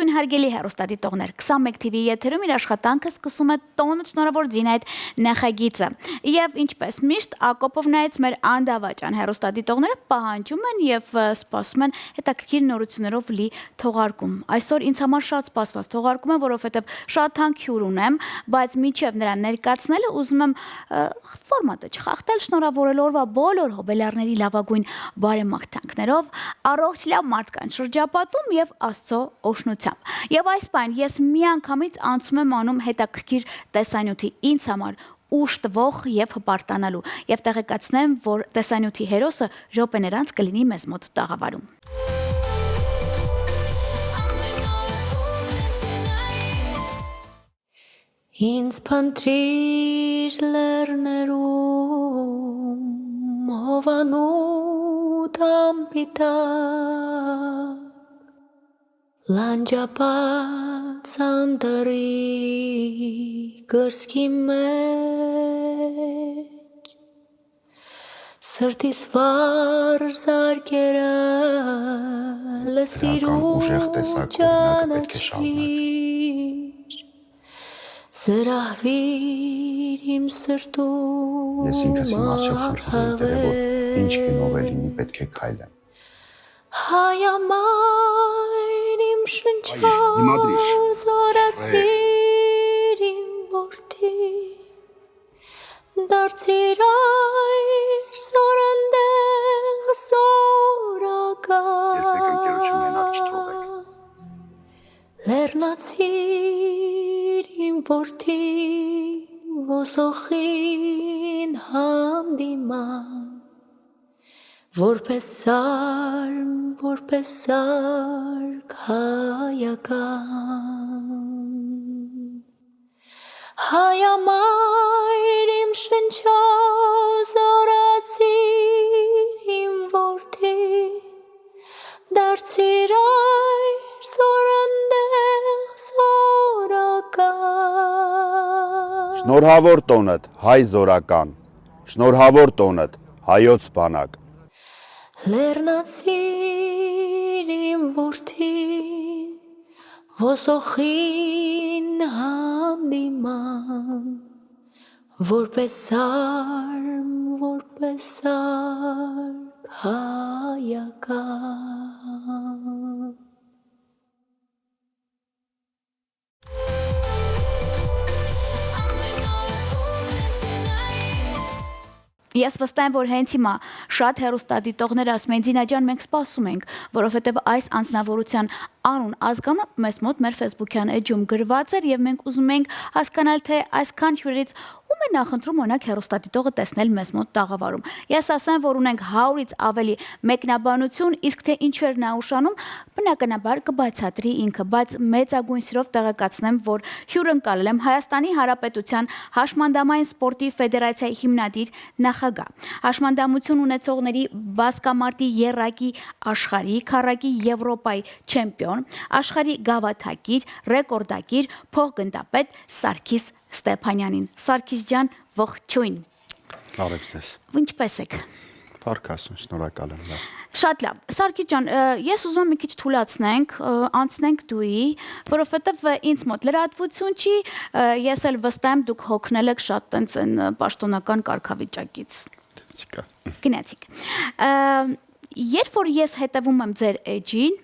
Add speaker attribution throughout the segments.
Speaker 1: Ողջույն հարգելի հեռուստադիտողներ, 21 TV եթերում իր աշխատանքը սկսում է տոնը շնորհավոր Զինայդ նախագիծը։ Եվ ինչպես միշտ Ակոպով նայեց մեր անդավաճան հեռուստադիտողները պահանջում են եւ սպասում են հետաքրքիր նորություններով լի թողարկում։ Այսօր ինձ համար շատ սպասված թողարկում է, որովհետեւ շատ թանկ ունեմ, բայց միջև նրան ներկայացնելը ուզում եմ ֆորմատը չխախտել, շնորհավորել օրվա բոլոր հոբելյարների լավագույն բարեմաղթանքներով, առողջ լավ մարդկանց շրջապատում եւ Աստծո օշնությամբ։ Եվ այս բան ես միանգամից անցում եմ անում հետաքրքիր տեսանյութի ինձ համար ուշ տվող եւ հպարտանալու եւ տեղեկացնեմ, որ տեսանյութի հերոսը րոպեներ անց կլինի մեզ մոտ տաղավարում։
Speaker 2: Ինձ փնտրիր լեռներում հովանուտ ամպիտակ Լանջապատ սանդարի կրսկի մեջ Սրտիս վար զարկերը լսիրու ճանաչիր Զրահվիր իմ սրտում
Speaker 3: Ես ինքս իմ առջև խնդրել որ ինչ գնով է լինի պետք է քայլեմ
Speaker 2: Հայամայն իմ շնչոզ օրացիր իմ որդի Դարձիր այր սորանդեղ սորական Լեռնացիր իմ որդի ոսոխին հանդիման Որպես սարք հայական Հայամայն իմ շնչոզ օրացիր իմ որդի Դարձիր այր սորանդեղ սորական
Speaker 3: Շնորհավոր տոնդ հայ զորական Շնորհավոր տոնդ հայոց բանակ
Speaker 2: Լեռնացիր իմ որդի ոսոխին հանդիման Որպես սարք հայական
Speaker 1: Ես վստահ եմ, որ հենց հիմա շատ հեռուստադիտողներ ասում են Զինա ջան, մենք սպասում ենք, որովհետև այս անձնավորության անուն ազգանը մեզ մոտ մեր Facebook-յան էջում գրված էր եւ մենք ուզում ենք հասկանալ, թե այսքան հյուրերից ում է նախընտրում օրինակ հեռուստադիտողը տեսնել մեզ մոտ տաղավարում։ Ես ասեմ, որ ունենք 100-ից ավելի մեկնաբանություն, իսկ թե ինչու էր նա ուշանում, բնականաբար կբացատրի ինքը, բայց մեծագույն սիրով տեղեկացնեմ, որ հյուրընկալել եմ Հայաստանի Հանրապետության Հաշմանդամային սպորտի ֆեդերացիայի հիմնադիր նախագահ, հաշմանդամություն ունեցողների բասկամարտի եռակի աշխարհի, քառակի Եվրոպայի չեմպիոն, աշխարհի գավաթակիր, ռեկորդակիր, փոխգնդապետ Սարգիս Ստեփանյանին։ Սարգիս ջան, ողջույն։
Speaker 3: Բարև ձեզ։
Speaker 1: Ինչպե՞ս եք։
Speaker 3: Փառքասուն, շնորհակալ եմ։
Speaker 1: Շատ լավ։ Սարգիս ջան, ես ուզում եմ մի քիչ թուլացնենք, անցնենք դուի, որովհետև ինձ մոտ լրատվություն չի, ես էլ վստահ եմ դուք հոգնել եք շատ տենց այն պաշտոնական կարգավիճակից։ Գնացիք։ Երբ որ ես հետևում եմ ձեր էջին,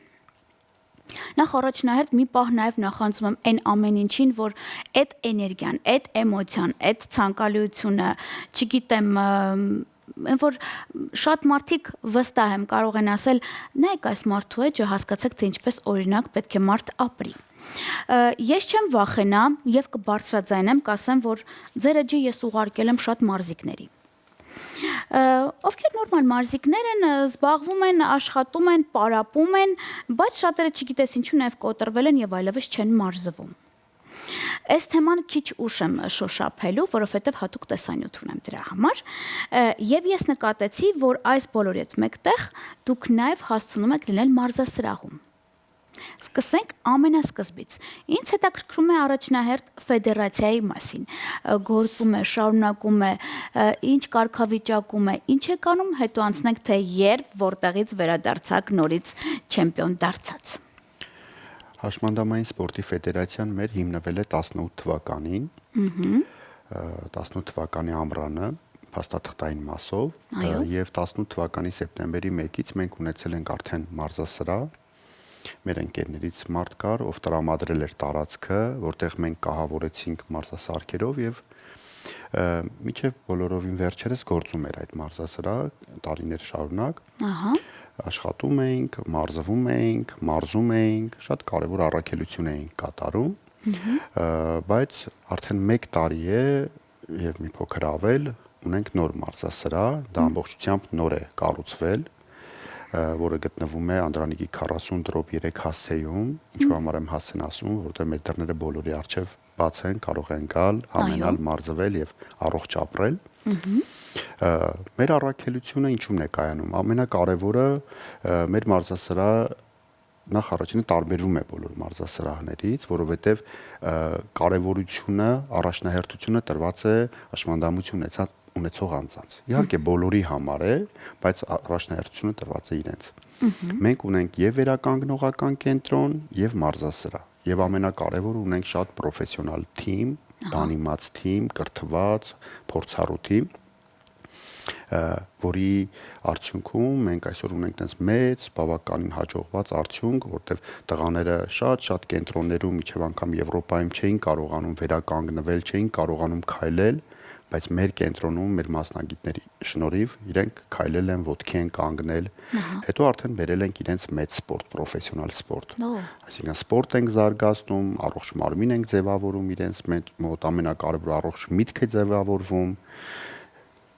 Speaker 1: նախ առաջնահերթ մի պահ նաև նախանձում եմ այն ամեն ինչին, որ այդ էներգիան, այդ էմոցիան, այդ ցանկալիությունը, չգիտեմ, որ շատ մարդիկ վստահ եմ կարող են ասել, նայեք այս մարդու էջը, հասկացեք, թե ինչպես օրինակ պետք է մարդ ապրի։ Ես չեմ վախենա եւ կբարձրաձայնեմ, կասեմ, որ ձեր էջը ես ուղարկել եմ շատ մարզիկների։ Ովքեր նորմալ մարզիկներ են, զբաղվում են, աշխատում են, պարապում են, բայց շատերը չգիտես ինչու նաև կոտրվել են եւ այլևս չեն մարզվում։ Այս թեման քիչ ուշ եմ շոշափելու, որովհետև հատուկ տեսանյութ ունեմ դրա համար, եւ ես նկատեցի, որ այս բոլորի հետ մեկտեղ դուք նաև հասցնում եք լինել մարզասրահում։ Սկսենք ամենասկզբից։ Ինձ հետաքրքրում է առաջնահերթ ֆեդերացիայի մասին։ Գործում է, շարունակում է, ինչ կարգավիճակում է, ինչ եք անում, հետո անցնենք թե երբ, որտեղից վերադարձաք նորից չեմպիոն դարձած։
Speaker 4: Հաշմանդամային սպորտի ֆեդերացիան մեր հիմնվել է 18 թվականին, 18 թվականի ամռանը, փաստաթղթային մասով եւ 18 թվականի սեպտեմբերի 1-ից մենք ունեցել ենք արդեն մարզասրահ։ Մեր ընկերներից մարդ կար, ով տրամադրել էր տարածքը, որտեղ մենք կահավորեցինք մարզասարքերով եւ միջև բոլորովին վերջերս գործում էր այդ մարզասրահը տարիներ շարունակ։ Աշխատում էինք, մարզվում էինք, մարզում էինք, շատ կարևոր առաքելություն էինք կատարում, բայց արդեն 1 տարի է եւ մի փոքր ավել ունենք նոր մարզասրահ, դա ամբողջությամբ նոր է կառուցվել, որը գտնվում է Անդրանիկի 40/3 հասեյում, ինչու համար եմ հասեն ասում, որտեղ մեր դռները բոլորի առջև բաց են, կարող են գալ, համենալ, մարզվել եւ առողջ ապրել։ Մեր առաքելությունը ինչու՞մն է կայանում։ Ամենակարևորը մեր մարզասրահը նախ առաջինը տարբերվում է բոլոր մարզասրահներից, որովհետեւ կարևորությունը, առաջնահերթությունը տրված է հաշմանդամություն ունեցող անձանց։ Իհարկե բոլորի համար է, բայց առաջնահերթությունը տրված է իրենց։ Մենք ունենք եւ վերականգնողական կենտրոն եւ մարզասրահ, եւ ամենակարևորը ունենք շատ պրոֆեսիոնալ թիմ, բանիմաց թիմ, կրթված, փորձառու թիմ, որի արդյունքում մենք այսօր ունենք այնպես մեծ, բավականին հաջողված արդյունք, որտեղ տղաները շատ կենտրոններում միջև անգամ Եվրոպայում չէին կարողանում վերականգնվել, չէին կարողանում քայլել, բայց մեր կենտրոնում մեր մասնագետների շնորհիվ իրենք քայլել են, ոտքի են կանգնել, հետո արդեն բերել ենք իրենց մեծ սպորտ, պրոֆեսիոնալ սպորտ։ Այսինքն սպորտ ենք զարգացնում, առողջ մարմին ենք ձևավորում իրենց մոտ, ամենակարևորը առողջ միտք է ձևավորվում։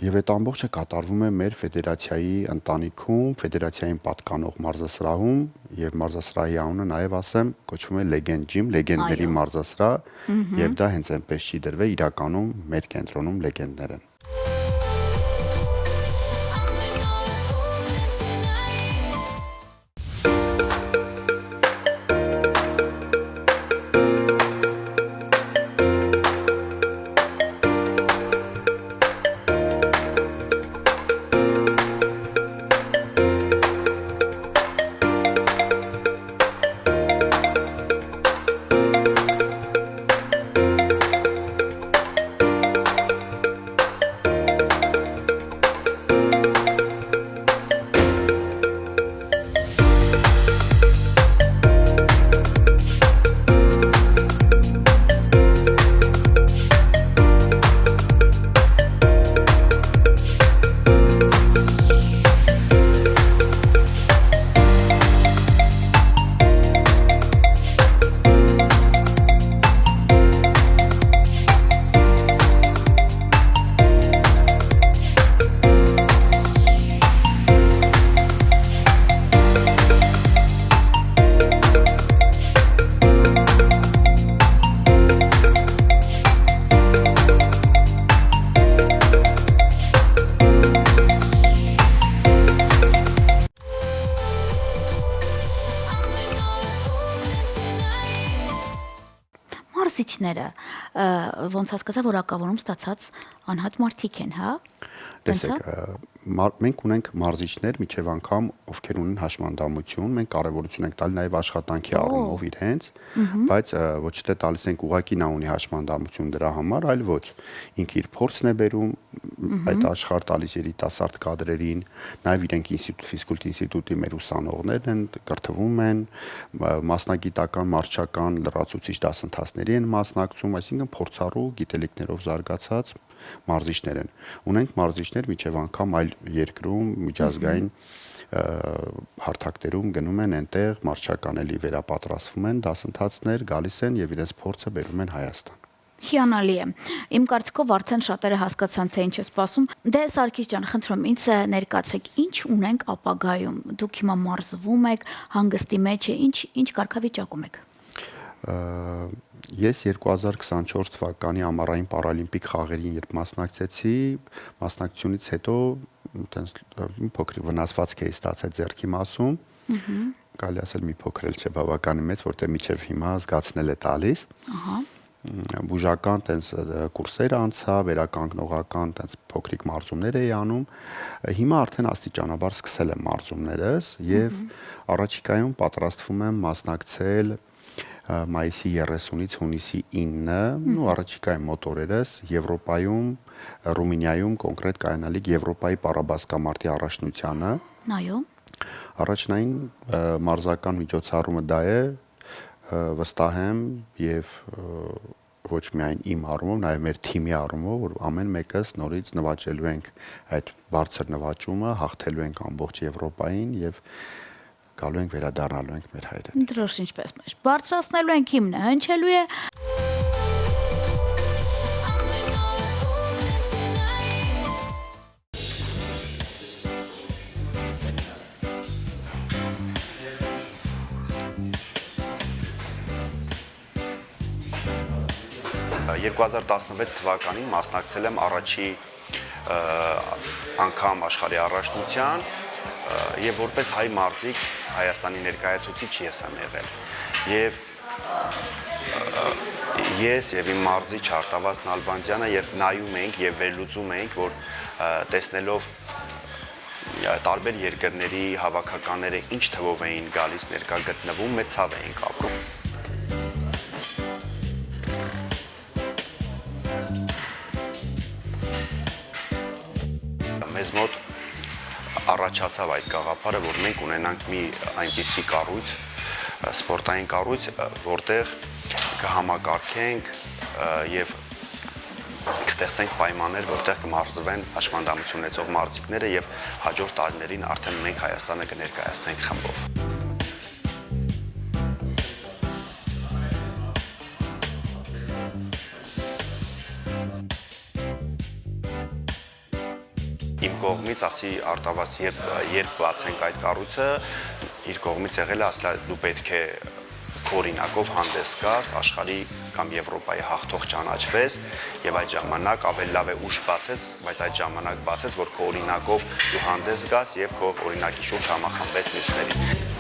Speaker 4: Եվ այդ ամբողջը կատարվում է մեր ֆեդերացիայի ընտանիքում, ֆեդերացիային պատկանող մարզասրահում եւ մարզասրահի անունը նաեւ ասեմ, կոչվում է Legend Gym, լեգենդների մարզասրահ, եւ դա հենց այնպես չի դրվել, իրականում մեր կենտրոնում լեգենդներ են։
Speaker 1: Մարզիչները ոնց հասկացա, որ ակավորում ստացած անհատ մարդիկ են, հա?
Speaker 4: Տեսեք, մենք ունենք մարզիչներ, միջև անգամ ովքեր ունեն հաշմանդամություն, մենք կարևորություն ենք տալի նաև աշխատանքի առումով իրենց, բայց ոչ թե տալիս ենք ուղղակի նա ունի հաշմանդամություն դրա համար, այլ ոչ։ Ինքը իր փորձն է բերում, այդ աշխարհ տալիս երիտասարդ կադրերին, նաև իրենք ֆիզկուլտ ինստիտուտի մեր ուսանողներն են, կրթվում են, մասնագիտական, մարզչական, լրացուցիչ դասընթացների են մասնակցում, այսինքն փորձառու գիտելիքներով զարգացած մարզիչներ են։ Ունենք մարզիչներ միջև անգամ այլ երկրում միջազգային հարթակներում գնում են այնտեղ մարզչականելի վերապատրաստվում են, դասընթացներ գալիս են եւ իրենց փորձը բերում են Հայաստան։
Speaker 1: Հիանալի է։ Իմ կարծիքով արդեն շատերը հասկացան, թե ինչ է սպասում։ Դե Սարգիս ջան, խնդրում ինձ ներկացեք, ինչ ունենք ապագայում։ Դուք հիմա մարզվում եք, հանգստի մեջ է, ինչ կարգավիճակում եք։
Speaker 4: Ես 2024 թվականի ամառային պարալիմպիկ խաղերին երբ մասնակցեցի, մասնակցությունից հետո այտենց փոքր վնասվածք էի ստացել ձեռքի մասում։ Կարելի ասել մի փոքր էլ չէ, բավականին մեծ, որտեղ միջև հիմա զգացնել է տալիս։ Բուժական տենց կուրսեր անցա, վերականգնողական տենց փոքրիկ մարզումներ էի անում։ Հիմա արդեն աստիճանաբար սկսել եմ մարզումներս եւ առաջիկայում պատրաստվում եմ մասնակցել մայիսի 30-ից հունիսի 9-ը, ու առաջիկայում մոտ օրերս Եվրոպայում, Ռումինիայում կոնկրետ կայանալիք Եվրոպայի պարաբասկամարտի առաջնությանը։
Speaker 1: Այո։
Speaker 4: Առաջնային մարզական միջոցառումը դա է, վստահ եմ եւ ոչ միայն իմ առումով, նաեւ մեր թիմի առումով, որ ամեն մեկս նորից նվաճելու ենք այդ բարձր նվաճումը, հաղթելու ենք ամբողջ Եվրոպային եւ գալու ենք վերադառնալու ենք մեր հայրենի։
Speaker 1: Դրոշ ինչպես մեջ։ Բարձրացնելու ենք հիմնը, հնչելու է
Speaker 4: «2016 թվականին մասնակցել եմ առաջի անգամ աշխարհի առաջնության եւ որպես հայ մարզիկ Հայաստանի ներկայացուցիչ ես եմ եղել եւ ես եւ իմ մարզիչ Արտավազ Նալբանդյանը երբ նայում ենք եւ վերլուծում ենք, որ տեսնելով տարբեր երկրների հավաքականները ինչ թվով էին գալիս ներկա գտնվում, մեծ ցավ էինք ապրում։ Մեզ մոտ առաջացավ այդ գաղափարը, որ մենք ունենանք մի այնպիսի կառույց, սպորտային կառույց, որտեղ կհամակարգենք եւ կստեղծենք պայմաններ, որտեղ կմարզվեն հաշմանդամություն ունեցող մարզիկները եւ հաջորդ տարիներին արդեն մենք Հայաստանը կներկայացնենք խմբով։ Իմ կողմից ասի Արտավազ, երբ բացենք այդ կառույցը, իր կողմից եղել է ասել դու պետք է օրինակով հանդես գաս, աշխարհի կամ Եվրոպայի հաղթող ճանաչվես եւ այդ ժամանակ ավելի լավ է ուշ բացես, բայց այդ ժամանակ բացես, որ քո օրինակով դու հանդես գաս եւ քո օրինակի շուրջ համախմբես մյուսներին։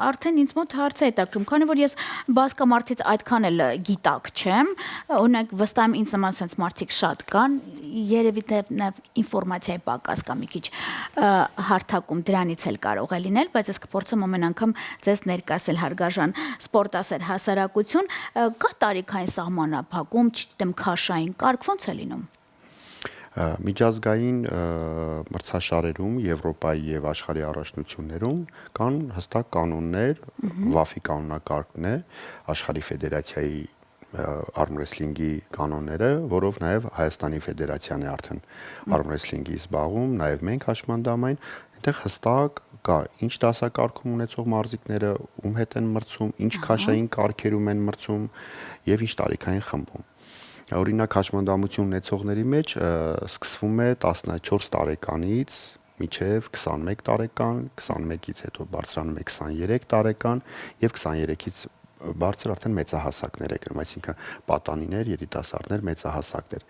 Speaker 1: Արդեն ինձ մոտ հարց է հետաքրում, քանի որ ես բասկամարտից այդքան էլ գիտակ չեմ, օրինակ վստահ եմ ինձ նման sense մարդիկ շատ կան, երևի թե նաև ինֆորմացիայի պակաս կա մի քիչ հարթակում դրանից էլ կարող է լինել, բայց ես կփորձեմ ամեն անգամ ձեզ ներկայացնել հարգարժան սպորտասեր հասարակություն, կա տարիքային սահմանափակում, չգիտեմ, քաշային կարգ ոնց է լինում։
Speaker 4: Միջազգային մրցաշարերում Եվրոպայի եւ աշխարհի առաջնություններում կան հստակ կանոններ, WAF-ի կանոնակարգն է, աշխարհի ֆեդերացիայի արմրեսլինգի կանոնները, որով նաեւ Հայաստանի ֆեդերացիան է արդեն արմրեսլինգի զբաղվում, նաեւ մենք հաշմանդամային, այնտեղ հստակ կա ինչ դասակարգում ունեցող մարզիկները, ում հետ են մրցում, ինչ քաշային կարգերում են մրցում եւ ինչ տարիքային խմբում։ Օրինակ հաշմանդամություն ունեցողների մեջ սկսվում է 14 տարեկանից մինչև 21 տարեկան, 21-ից հետո բարձրանում է 23 տարեկան եւ 23-ից բարձր արդեն մեծահասակներ է գրում, այսինքն պատանիներ, երիտասարդներ, մեծահասակներ։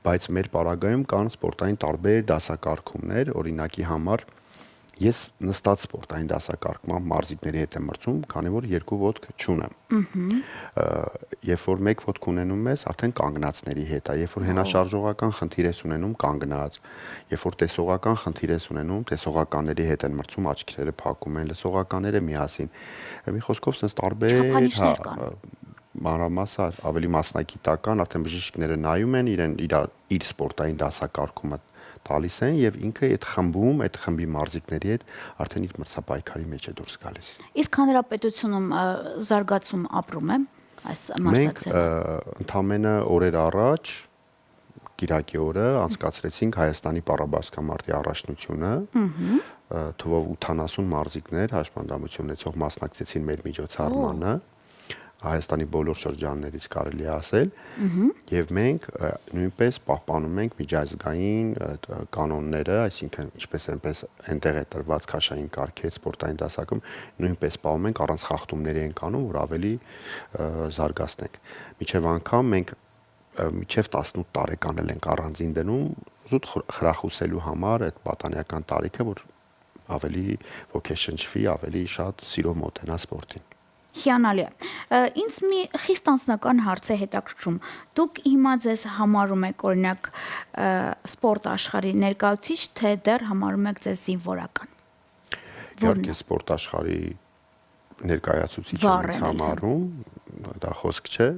Speaker 4: Բայց մեր պարագայում կան սպորտային տարբեր դասակարգումներ, օրինակի համար ես նստած սպորտային դասակարգման մարզիկների հետ եմ մրցում, քանի որ երկու ոտք չունեմ։ Երբ որ մեկ ոտք ունենում ես, արդեն կանգնածների հետ է, երբ որ հենաշարժողական խնդիր ես ունենում, կանգնած, երբ որ տեսողական խնդիր ես ունենում, տեսողականների հետ են մրցում, աչքերը փակում են, լսողականները միասին։ Մի խոսքով sense տարբեր մանրամասը ավելի մասնագիտական, արդեն բժիշկները նայում են իր սպորտային դասակարգումը տալիս են եւ ինքը այդ խմբում, այդ խմբի մարզիկների հետ արդեն իր մրցապայքարի մեջ է դուրս գալիս։
Speaker 1: Իսկ հանրապետությունում զարգացում ապրում է այս
Speaker 4: Մենք
Speaker 1: մարզաձևը։
Speaker 4: ընդամենը օրեր առաջ Կիրակի օրը անցկացրեցինք Հայաստանի պարաբասկամարտի առաջնությունը, թվով 80 մարզիկներ հաշմանդամություն ունեցող մասնակցեցին մեր միջոցառմանը, Հայաստանի բոլոր շրջաններից կարելի է ասել, եւ մենք նույնպես պահպանում ենք միջազգային կանոնները, այսինքն ինչպես այնտեղ է տրված քաշային կարգեր, սպորտային դասակում, նույնպես պահում ենք առանց խախտումների ենք անում, որ ավելի զարգացնենք։ Միջև անգամ մենք միջև 18 տարեկան ենք առանձին դնում զուտ խրախուսելու համար այդ պատանեկան տարիքը, որ ավելի ոգեշնչվի, ավելի շատ սիրով մոտենա սպորտին։
Speaker 1: Հիանալի է։ Ինձ մի խիստ անձնական հարց է հետաքրքրում։ Դուք հիմա ձեզ համարում եք օրինակ սպորտ աշխարհի ներկայացուցիչ, թե դեռ համարում եք ձեզ զինվորական։
Speaker 4: Իհարկե սպորտ աշխարհի ներկայացուցիչ եմ համարում, դա խոսք չէ,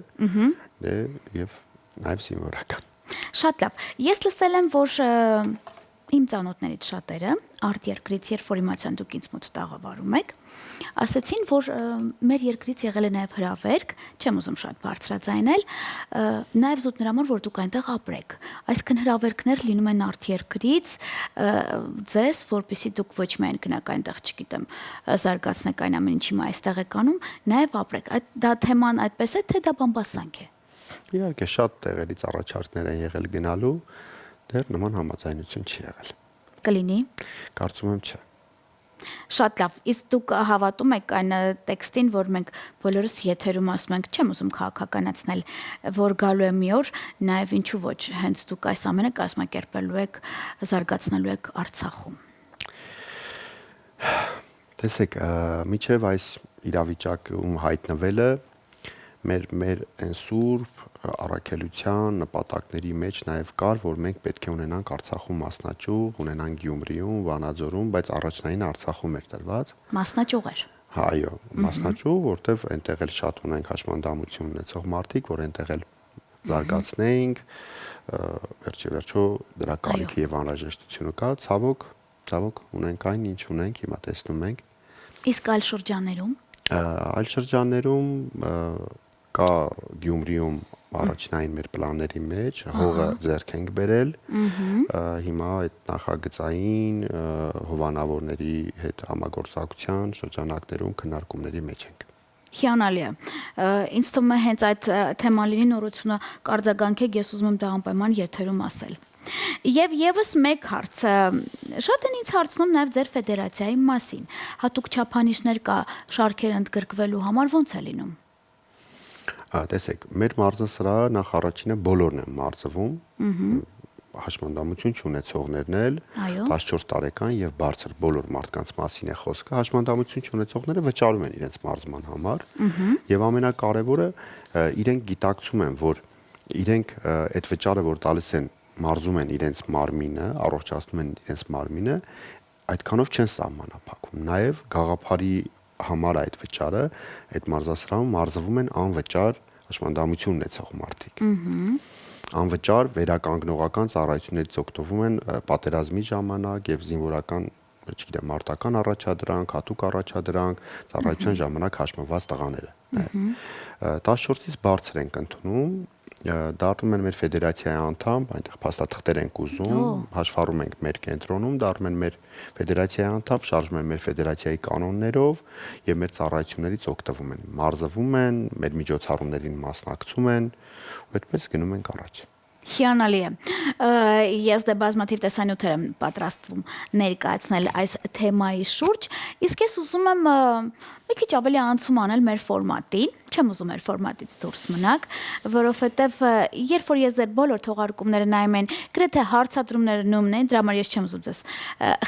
Speaker 4: դե եւ նաև զինվորական։
Speaker 1: Շատ լավ։ Ես լսել եմ, որ իմ ծանոթներից շատերը արտերկրից, երբ որ իմացան դուք ինձ մոտ տաղավարում եք, ասացին, որ մեր երկրից եղել է նաև հրավերք, չեմ ուզում շատ բարձրաձայնել, նաև զուտ նրա համար, որ դուք այնտեղ ապրեք։ Այսինքն հրավերքներ լինում են արտերկրից, ձեզ, որպեսզի դուք ոչ միայն գնաք այնտեղ, չգիտեմ, զարգացնեք այն ամեն ինչ հիմա այստեղ եք անում, նաև ապրեք։ Դա թեման այդպես է, թե դա բամբասանք է։
Speaker 4: Իհարկե շատ տեղերից առաջարկներ են եղել գնալու, դեռ նման համաձայնություն չի եղել։
Speaker 1: Կլինի։
Speaker 4: Կարծում եմ չէ։
Speaker 1: Շատ լավ։ Իսկ դուք հավատում եք այն տեքստին, որ մենք բոլորս եթերում ասում ենք, չեմ ուզում քաղաքականացնել, որ գալու է մի օր, նաև ինչու ոչ, հենց դուք այս ամենը կազմակերպելու եք, զարգացնելու եք Արցախում։
Speaker 4: Տեսեք, միջև այս իրավիճակում հայտնվելը մեր այն սուրբ առաքելության նպատակների մեջ նաև կար, որ մենք պետք է ունենանք Արցախում մասնաճյուղ, ունենանք Գյումրիում, Վանաձորում, բայց առաջնային Արցախում էր տրված։
Speaker 1: Մասնաճյուղեր։
Speaker 4: Այո, մասնաճյուղ, որտեվ այնտեղ էլ շատ ունենք հաշմանդամություն ունեցող մարդիկ, որ այնտեղ էլ զարգացնեինք, վերջիվերջո դրա կարիքը եւ անհրաժեշտությունը կա, ցավոք ունենք այն, ինչ ունենք, հիմա տեսնում ենք։
Speaker 1: Իսկ այլ շրջաններում։
Speaker 4: Այլ շրջաններում կա Գյումրիում առաջնային մեր պլանների մեջ, հողը ձեռք ենք բերել, հիմա այդ նախագծային հովանավորների հետ համագործակցության շրջանակներում քննարկումների մեջ ենք։
Speaker 1: Հիանալի է։ Ինձ թվում է հենց այդ թեման լինի նորությունը կարձագանքեք, ես ուզում եմ դա անպայման եթերում ասել։ Եվ եւս մեկ հարց, շատ են ինձ հարցնում նաև ձեր ֆեդերացիայի մասին։ Հատուկ չափանիշներ կա շարքեր ընդգրկվելու համար, ո՞նց է լինում։
Speaker 4: Տեսեք, մեր մարզասրահը նախ առաջինը բոլորն են մարզվում, հաշմանդամություն չունեցողներն էլ, 14 տարեկան եւ բարձր բոլոր մարդկանց մասին է խոսքը, հաշմանդամություն չունեցողները վճարում են իրենց մարզման համար, եւ ամենակարևորը իրենք գիտակցում են, որ իրենք այդ վճարը, որ տալիս են, մարզում են իրենց մարմինը, առողջացնում են իրենց մարմինը, այդքանով չեն սահմանափակում։ Նաեւ գաղափարի համար այդ վճարը այդ մարզասրահում մարզվում են անվճար հաշմանդամություն ունեցող մարդիկ։ Անվճար վերականգնողական ծառայություններից օգտվում են պատերազմի ժամանակ եւ զինվորական, չգիտեմ, մարտական առաջադրանք, հատուկ առաջադրանք, ծառայության ժամանակ հաշմված տղաները։ 14-ից բարձր ենք ընդունում, դառնում են մեր ֆեդերացիայի անդամ, այնտեղ փաստաթղթեր ենք ուզում, հաշվառում ենք մեր կենտրոնում, դառնում են մեր ֆեդերացիայի անդամ, շարժվում են մեր ֆեդերացիայի կանոններով եւ մեր ծառայություններից օգտվում են, մարզվում են, մեր միջոցառումներին մասնակցում են, ու այդպես գնում ենք առաջ։
Speaker 1: Հիանալի է։ Ես դե բազմաթիվ տեսանյութեր եմ պատրաստվում ներկայացնել այս թեմայի շուրջ, իսկ ես ուզում եմ մի քիչ ավելի անցում անել մեր ֆորմատին, չեմ ուզում մեր ֆորմատից դուրս մնաք, որովհետև երբ որ ես ձեր բոլոր թողարկումները նայում եմ, գրեթե հարցադրումները նույնն են, դրա համար ես չեմ ուզում ձեզ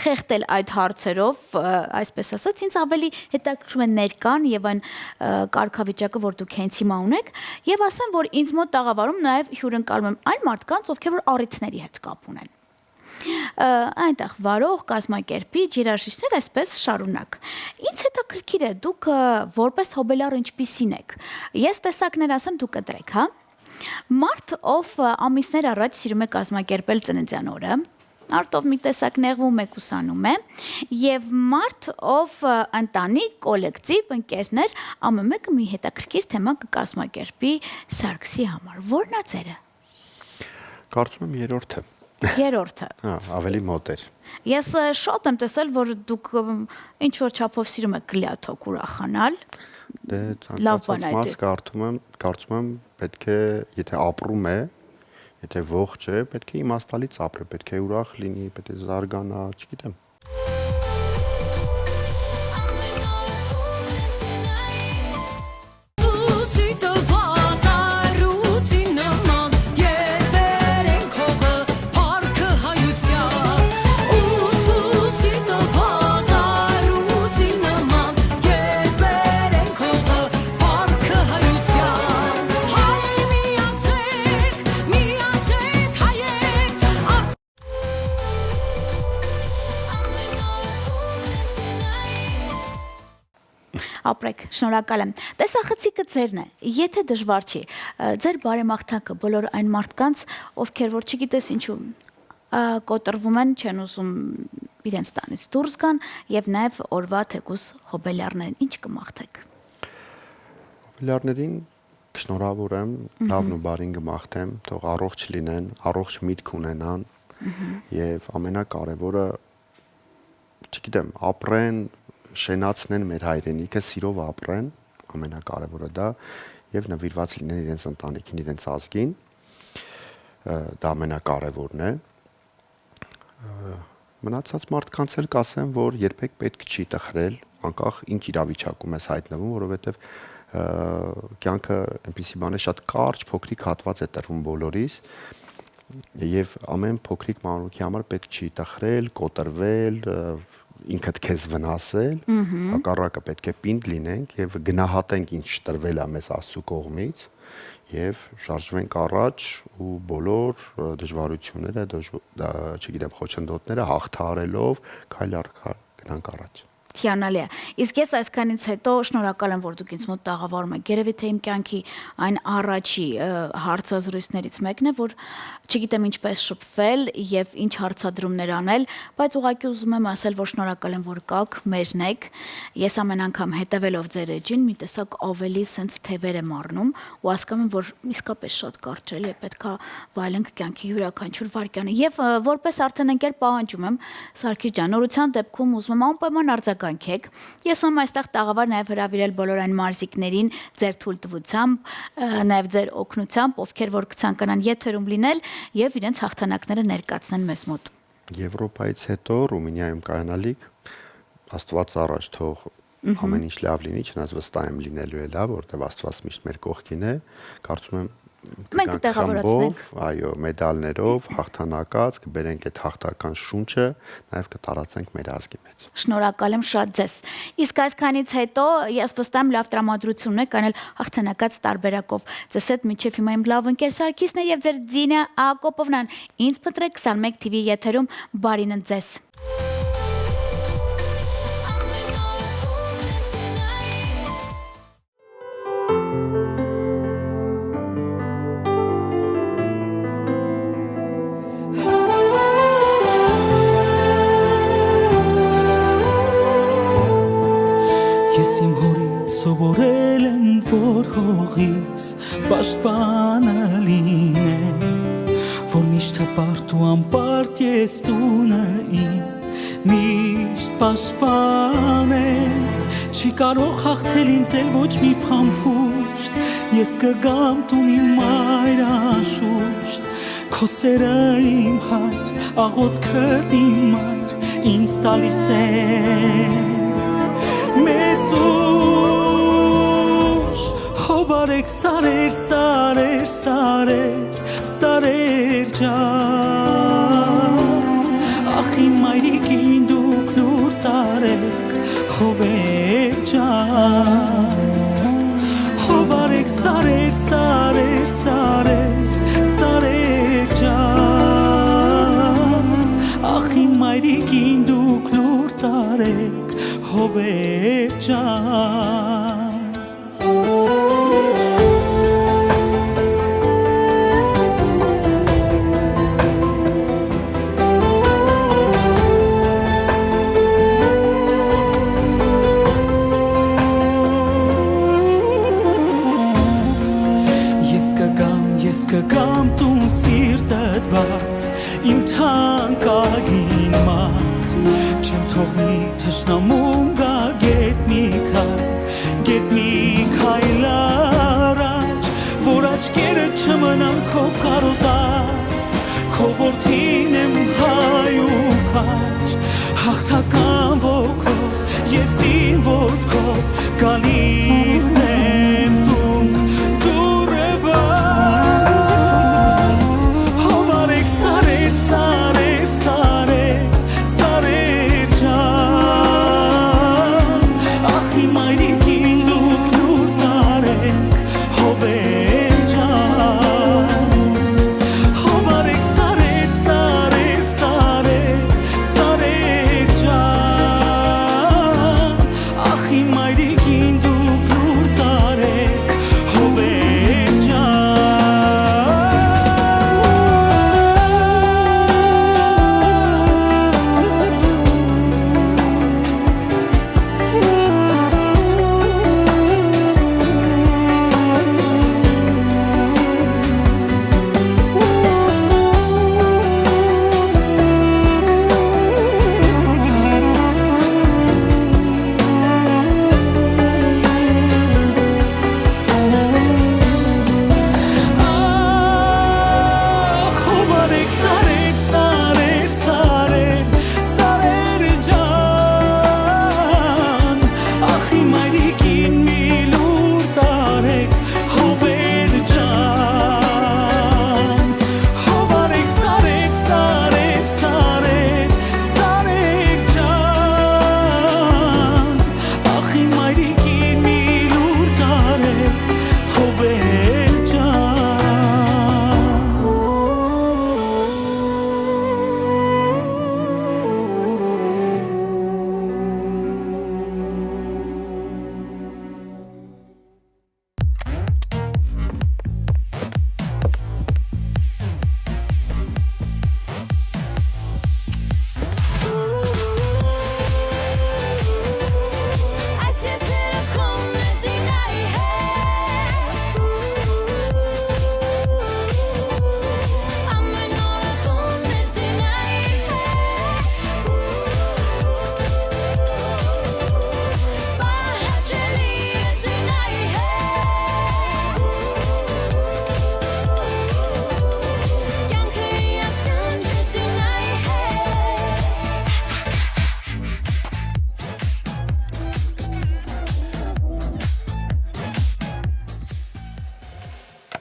Speaker 1: խեղդել այդ հարցերով, այսպես ասած, ինձ ավելի հետաքրքրում է ներկան եւ այն կարգավիճակը, որ դուք հենց հիմա ունեք, եւ ասեմ, որ ինձ մոտ տաղավարում նաեւ հյուրընկալում եմ այն մարդկանց, ովքեր որ առիթների հետ կապ ունեն։ Այնտեղ վարող, կազմակերպիչ, երաժիշտներ, այսպես շարունակ։ Ինձ հետաքրքիր է, դուք որպես հոբելար ինչպիսին եք։ Ես տեսակներ ասեմ, դուք կտրեք, հա։ Մարդ, ով ամիսներ առաջ սիրում է կազմակերպել ծննդյան օրը, արտով մի տեսակ նեղվում է, ուսանում է, եւ մարդ, ով ընտանիք, կոլեկտիվ, ընկերներ, ամեն մեկը մի հետաքրքիր թեմա կկազմակերպի Սարգսի համար։ Որն է ձերը։
Speaker 4: Կարծում եմ երրորդը։
Speaker 1: Երրորդը։
Speaker 4: Ավելի մոտ էր։
Speaker 1: Ես շատ եմ տեսել, որ դուք ինչ որ չափով սիրում եք գլիաթոք ուրախանալ։
Speaker 4: Դե
Speaker 1: Լավ
Speaker 4: ցանկացած
Speaker 1: բան է
Speaker 4: մաս
Speaker 1: դա։
Speaker 4: կարծում եմ պետք է, եթե ապրում է, եթե ողջ է, պետք է իմաստալից ապրի, պետք է ուրախ լինի, պետք է զարգանա, չգիտեմ։
Speaker 1: Ապրեք, շնորհակալ եմ։ Տեսախցիկը ձերն է։ Եթե դժվար չի, ձեր բարեմաղթանքը բոլոր այն մարդկանց, ովքեր որ չգիտես ինչու կոտրվում են, չեն ուզում իրենց տանից դուրս գան եւ նաեւ օրվա թեկուս հոբելյարներին ինչ կմաղթեք։
Speaker 4: Հոբելյարներին կշնորհավորեմ, լավն ու բարին կմաղթեմ, թող առողջ լինեն, առողջ միտք ունենան եւ ամենակարևորը, չգիտեմ, ապրեն, շենացնեն մեր հայրենիքը, սիրով ապրեն, ամենակարևորը դա եւ նվիրված լինեն իրենց ընտանիքին, իրենց ազգին։ Դա ամենակարևորն է։ Մնացած մարդկանց էլ կասեմ, որ երբեք պետք չի տխրել, անկախ ինչ իրավիճակում ես հայտնվում, որովհետեւ կյանքը այնպիսի բան է, շատ կարճ, փոքրիկ հատված է տրվում բոլորիս եւ ամեն փոքրիկ մանրուքի համար պետք չի տխրել, կոտրվել, ինքդ քեզ վնասել, հակառակը պետք է պինդ լինենք եւ գնահատենք ինչ տրվել է մեզ Աստծո կողմից եւ շարժվենք առաջ ու բոլոր դժվարությունները, չգիտեմ, խոչընդոտները հաղթահարելով քայլ առ քայլ գնանք առաջ։
Speaker 1: Հիանալի է։ Իսկ ես այսքանից հետո շնորհակալ եմ, որ դուք ինձ մոտ տաղավարում եք։ Երևի թե իմ կյանքի այն առաջի հարցազրույցներից մեկն է, որ չգիտեմ ինչպես շփվել եւ ինչ հարցադրումներ անել, բայց ուղղակի ուզում եմ ասել, որ շնորհակալ եմ, որ կաք, մեջն եք։ Ես ամեն անգամ հետևելով ձեր էջին մի տեսակ ավելի sense թևեր եմ առնում ու հասկանում եմ, որ իսկապես շատ կարճ է, պետքա վայելենք կյանքի յուրաքանչյուր վայրկյանը։ Եվ որպես արդեն ընկեր պահանջում եմ, Սարգիս ջան, նորության դեպքում ուզում եմ անպայման արձագանքեք։ Ես ում այստեղ տաղավար նաև հրավիրել բոլոր այն մարզիկներին ձեր թույլտվությամբ, նաև ձեր օգնությամբ, ովքեր որ կցանկանան եթերում լինել եւ իրենց հաղթանակները ներկայացնեն մեզ մոտ։
Speaker 4: Եվրոպայից հետո Ռումինիայում կայանալիք, Աստված առաջ թող ամեն ինչ լավ լինի, չնայած վստահ եմ լինելու է լավ, որտեղ Աստված միշտ մեր կողքին է, կարծում եմ
Speaker 1: մենք կտեղավորացնենք,
Speaker 4: այո, մեդալներով, հաղթանակած, կբերենք այդ հաղթական շունչը, նաև կտարածենք մեր ազգի մեջ։
Speaker 1: Շնորհակալ եմ շատ ձեզ։ Իսկ այսքանից հետո ես վստահ եմ լավ տրամադրություն եք անել հաղթանակած տարբերակով։ Ձեզ հետ միջև հիմա իմ լավ ընկեր Սարգիսն է եւ ձեր Ձինա Ակոպովնան։ Ինձ փնտրեք 21 TV եթերում, բարին ձեզ։
Speaker 5: Սովորել եմ, որ հողից պաշտպանը լինեմ, որ միշտ հպարտ ու անպարտ ես տունը իմ միշտ պաշտպանեմ, չի կարող հաղթել ինձ էլ ոչ մի փամփուշտ, ես կգամ տուն իմ մայր անշուշտ, քո սերը իմ հայր, աղոթքդ իմ մայր, ինձ տալիս է մեծ Հովարեք սարեր, սարեր, սարեր, սարեր ջան Ախ իմ մայրիկին դուք լուր տարեք, հովեր ջան Հովարեք սարեր, սարեր, սարեր, սարեր ջան Ախ իմ մայրիկին դուք լուր տարեք, հովեր ջան դաշնամում գա գետ մի քայլ առաջ, որ աչքերը չմնան քո կարոտած, քո որդին եմ հայ ու քաջ, հաղթական ոգով, ես իմ ոտքով գալիս եմ տուն, դուրը բաց, հովարեք սարեր, սարեր, սարեր, սարեր ջան, ախի մայրիկին դուք նուր տարեք, հովեր ջան, հովարեք սարեր, սարեր, սարեր, սարեր ջան, ախի մայրիկին դուք նուր տարեք, հովեր Հովարեք սարեր, սարեր, սարեր, սարեր ջան, ախի մայրիկի